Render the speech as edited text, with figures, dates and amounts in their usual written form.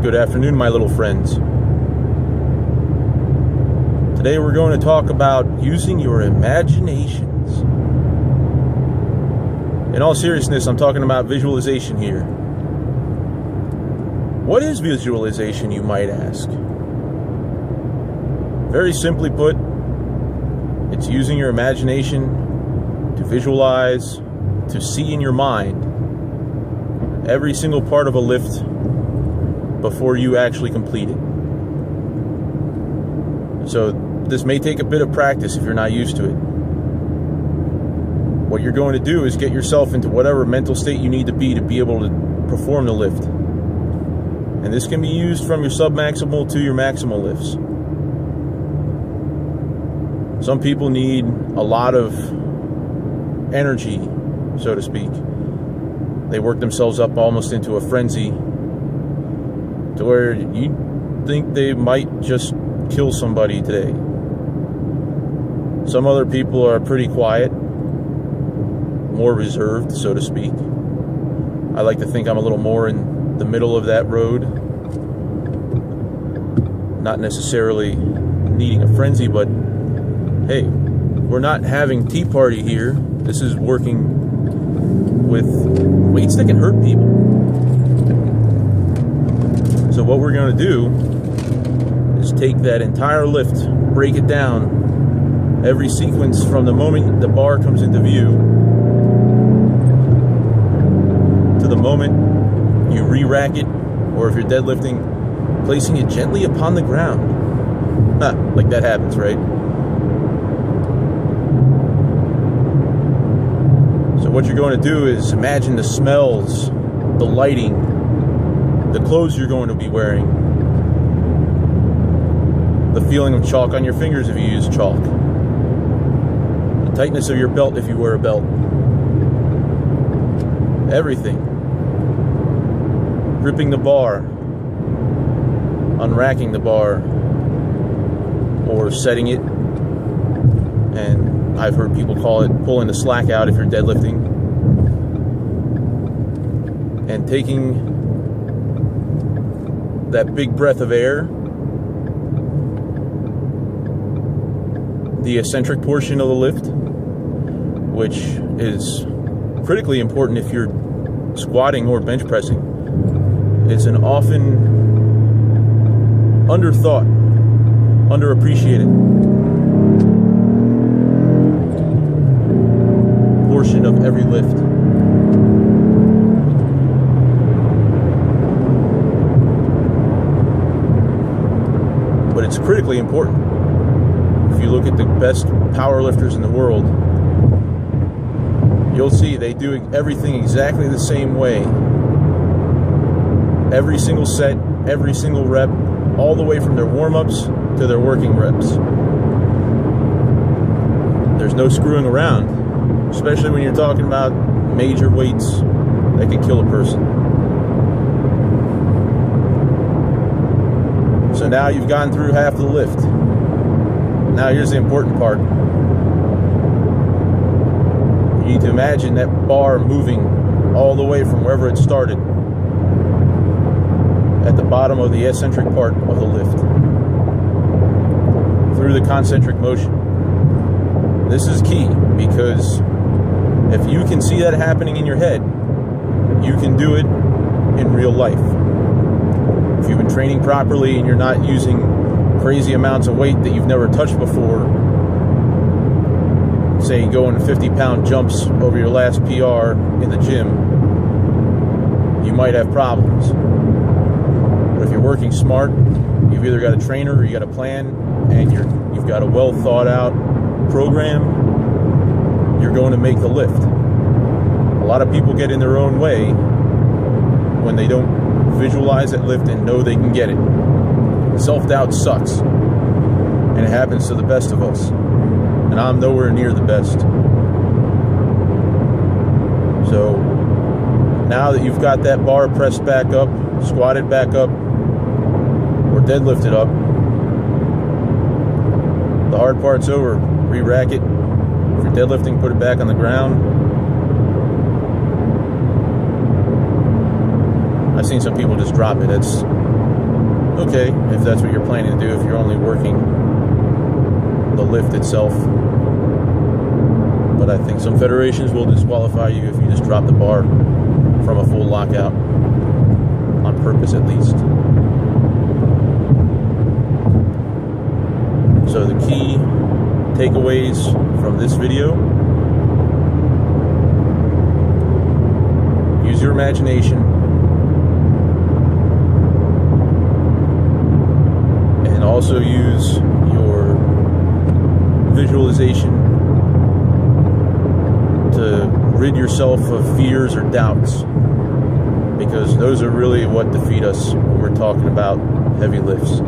Good afternoon, my little friends. Today we're going to talk about using your imaginations. In all seriousness, I'm talking about visualization here. What is visualization, you might ask? Very simply put, it's using your imagination to visualize, to see in your mind every single part of a lift before you actually complete it. So this may take a bit of practice if you're not used to it. What you're going to do is get yourself into whatever mental state you need to be able to perform the lift. And this can be used from your submaximal to your maximal lifts. Some people need a lot of energy, so to speak. They work themselves up almost into a frenzy to where you think they might just kill somebody today. Some other people are pretty quiet, more reserved, so to speak. I like to think I'm a little more in the middle of that road. Not necessarily needing a frenzy, but hey, we're not having tea party here. This is working with weights that can hurt people. So what we're going to do is take that entire lift, break it down, every sequence from the moment the bar comes into view to the moment you re-rack it, or if you're deadlifting, placing it gently upon the ground. Like that happens, right? So what you're going to do is imagine the smells, the lighting, the clothes you're going to be wearing, the feeling of chalk on your fingers if you use chalk, the tightness of your belt if you wear a belt, everything. Gripping the bar, unracking the bar, or setting it, and I've heard people call it pulling the slack out if you're deadlifting, and taking that big breath of air, the eccentric portion of the lift, which is critically important if you're squatting or bench pressing. It's an often underthought, underappreciated portion of every lift. But it's critically important. If you look at the best power lifters in the world, you'll see they do everything exactly the same way. Every single set, every single rep, all the way from their warm-ups to their working reps. There's no screwing around, especially when you're talking about major weights that can kill a person. So now you've gone through half the lift. Now here's the important part. You need to imagine that bar moving all the way from wherever it started at the bottom of the eccentric part of the lift through the concentric motion. This is key because if you can see that happening in your head, you can do it in real life. If you've been training properly and you're not using crazy amounts of weight that you've never touched before, say going 50-pound jumps over your last PR in the gym, you might have problems. But if you're working smart, you've either got a trainer or you got a plan, and you've got a well thought out program, you're going to make the lift. A lot of people get in their own way when they don't visualize that lift and know they can get it. Self-doubt sucks, and it happens to the best of us, and I'm nowhere near the best. So now that you've got that bar pressed back up, squatted back up, or deadlifted up, the hard part's over. Re-rack it. If you're deadlifting, put it back on the ground. I've seen some people just drop it. okay, if that's what you're planning to do, if you're only working the lift itself. But I think some federations will disqualify you if you just drop the bar from a full lockout, on purpose at least. So the key takeaways from this video: use your imagination, and also use your visualization to rid yourself of fears or doubts, because those are really what defeat us when we're talking about heavy lifts.